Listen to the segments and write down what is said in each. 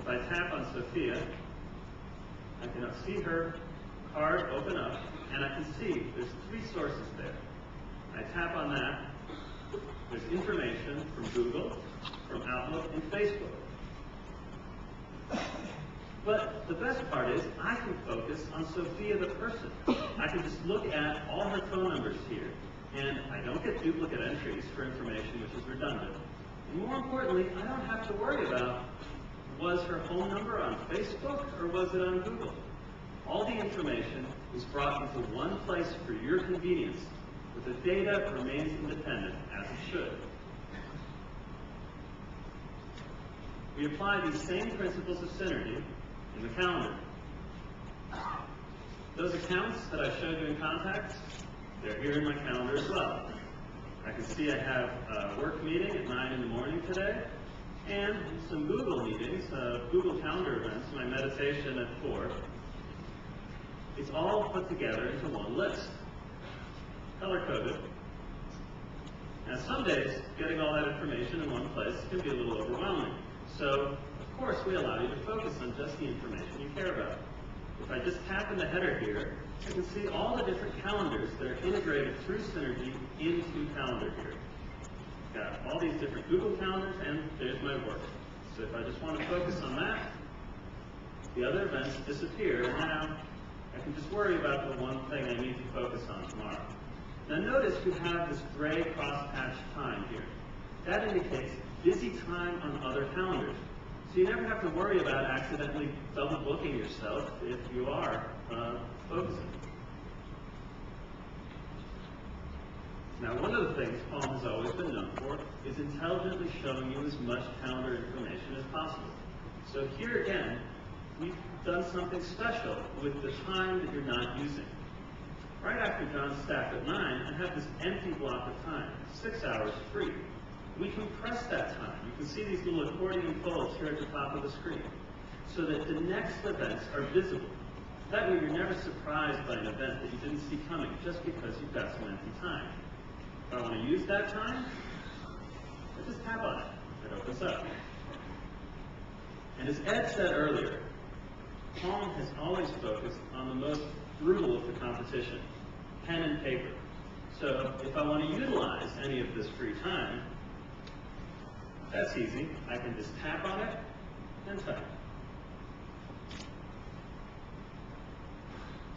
I tap on Sophia, I can see her card open up, and I can see there's 3 sources there. I tap on that, there's information from Google, from Outlook, and Facebook. But the best part is I can focus on Sophia the person. I can just look at all her phone numbers here, and I don't get duplicate entries for information which is redundant. And more importantly, I don't have to worry about, was her phone number on Facebook or was it on Google? All the information is brought into one place for your convenience, but the data remains independent, as it should. We apply these same principles of synergy in the calendar. Those accounts that I showed you in Contacts, they're here in my calendar as well. I can see I have a work meeting at 9 in the morning today, and some Google meetings, Google Calendar events, my meditation at 4. It's all put together into one list, color-coded. Now some days, getting all that information in one place can be a little overwhelming. So, of course, we allow you to focus on just the information you care about. If I just tap in the header here, you can see all the different calendars that are integrated through Synergy into Calendar here. Got all these different Google calendars, and there's my work. So if I just want to focus on that, the other events disappear, and now I can just worry about the one thing I need to focus on tomorrow. Now notice you have this gray cross-hatched time here. That indicates busy time on other calendars. So you never have to worry about accidentally double booking yourself if you are focusing. Now one of the things Palm has always been known for is intelligently showing you as much calendar information as possible. So here again, we've done something special with the time that you're not using. Right after John's staff at 9, I have this empty block of time, 6 hours free. We compress that time. You can see these little accordion folds here at the top of the screen, so that the next events are visible. That way you're never surprised by an event that you didn't see coming just because you've got some empty time. If I want to use that time, I just tap on it. It opens up. And as Ed said earlier, Palm has always focused on the most brutal of the competition, pen and paper. So if I want to utilize any of this free time, that's easy. I can just tap on it and type.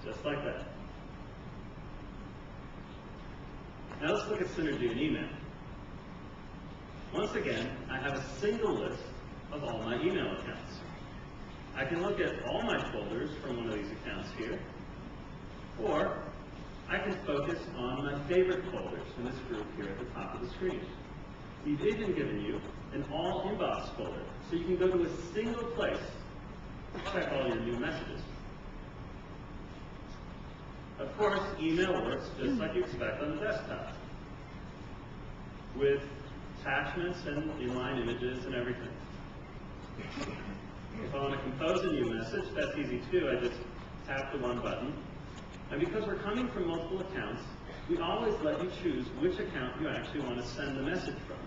Just like that. Now let's look at Synergy and email. Once again, I have a single list of all my email accounts. I can look at all my folders from one of these accounts here, or I can focus on my favorite folders in this group here at the top of the screen. We've even given you an all inbox folder, so you can go to a single place to check all your new messages. Of course, email works just like you expect on the desktop, with attachments and inline images and everything. If I want to compose a new message, that's easy too. I just tap the one button. And because we're coming from multiple accounts, we always let you choose which account you actually want to send the message from.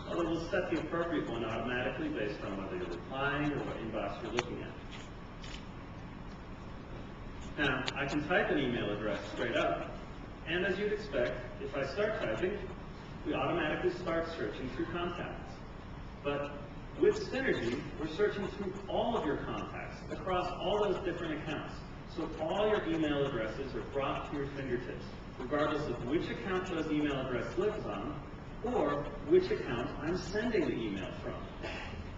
Although we'll set the appropriate one automatically based on whether you're replying or what inbox you're looking at. Now, I can type an email address straight up, and as you'd expect, if I start typing, we automatically start searching through contacts. But with Synergy, we're searching through all of your contacts across all those different accounts. So all your email addresses are brought to your fingertips, regardless of which account those email address lives on, or which account I'm sending the email from.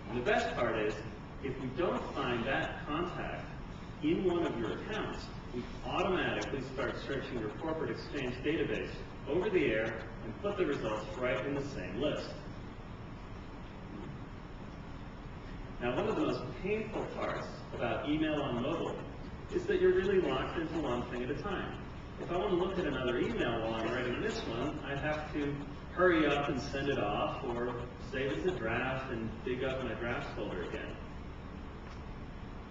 And the best part is, if we don't find that contact in one of your accounts, we automatically start searching your corporate exchange database over the air and put the results right in the same list. Now, one of the most painful parts about email on mobile is that you're really locked into one thing at a time. If I want to look at another email while I'm writing this one, I'd have to hurry up and send it off, or save it to draft and dig up my drafts folder again.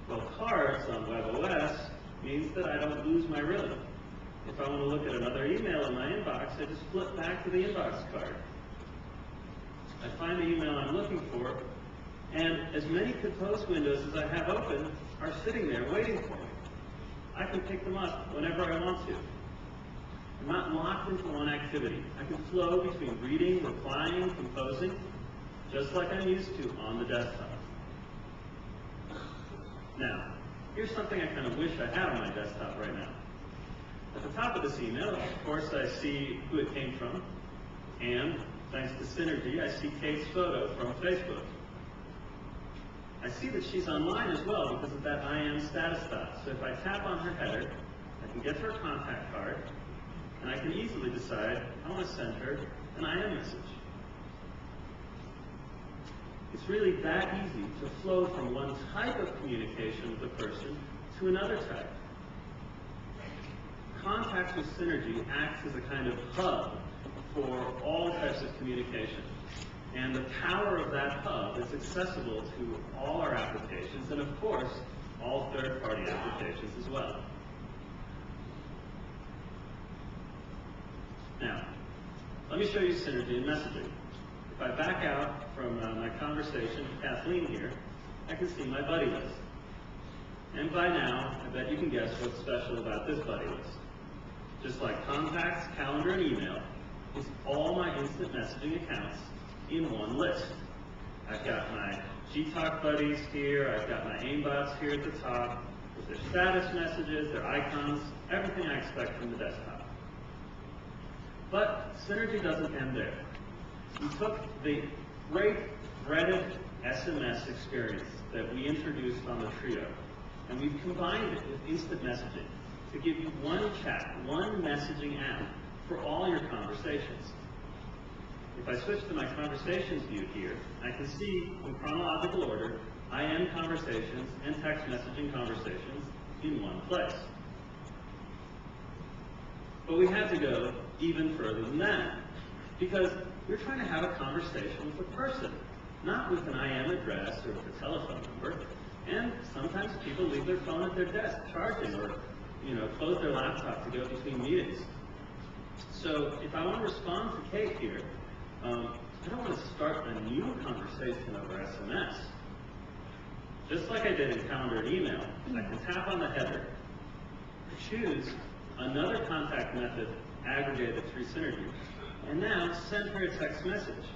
Well, cards on WebOS means that I don't lose my rhythm. If I want to look at another email in my inbox, I just flip back to the inbox card. I find the email I'm looking for, And as many compose windows as I have open are sitting there waiting for me. I can pick them up whenever I want to. I'm not locked into one activity. I can flow between reading, replying, composing, just like I'm used to on the desktop. Now, here's something I kind of wish I had on my desktop right now. At the top of this email, of course, I see who it came from, and thanks to Synergy, I see Kate's photo from Facebook. I see that she's online as well because of that I am status dot. So if I tap on her header, I can get to her contact card, and I can easily decide I want to send her an I am message. It's really that easy to flow from one type of communication with a person to another type. Contacts with Synergy acts as a kind of hub for all types of communication. And the power of that hub is accessible to all our applications, and of course, all third-party applications as well. Now, let me show you Synergy in messaging. If I back out from my conversation with Kathleen here, I can see my buddy list. And by now, I bet you can guess what's special about this buddy list. Just like contacts, calendar, and email, it's all my instant messaging accounts in one list. I've got my Gtalk buddies here, I've got my aimbots here at the top, with their status messages, their icons, everything I expect from the desktop. But Synergy doesn't end there. We took the great threaded SMS experience that we introduced on the Trio, and we've combined it with instant messaging to give you one chat, one messaging app for all your conversations. If I switch to my conversations view here, I can see in chronological order IM conversations and text messaging conversations in one place. But we had to go even further than that, because we're trying to have a conversation with a person, not with an IM address or with a telephone number. And sometimes people leave their phone at their desk charging, or close their laptop to go between meetings. So if I want to respond to Kate here, I don't want to start a new conversation over SMS. Just like I did in calendar and email, I can tap on the header, choose another contact method aggregated through Synergy, and now send her a text message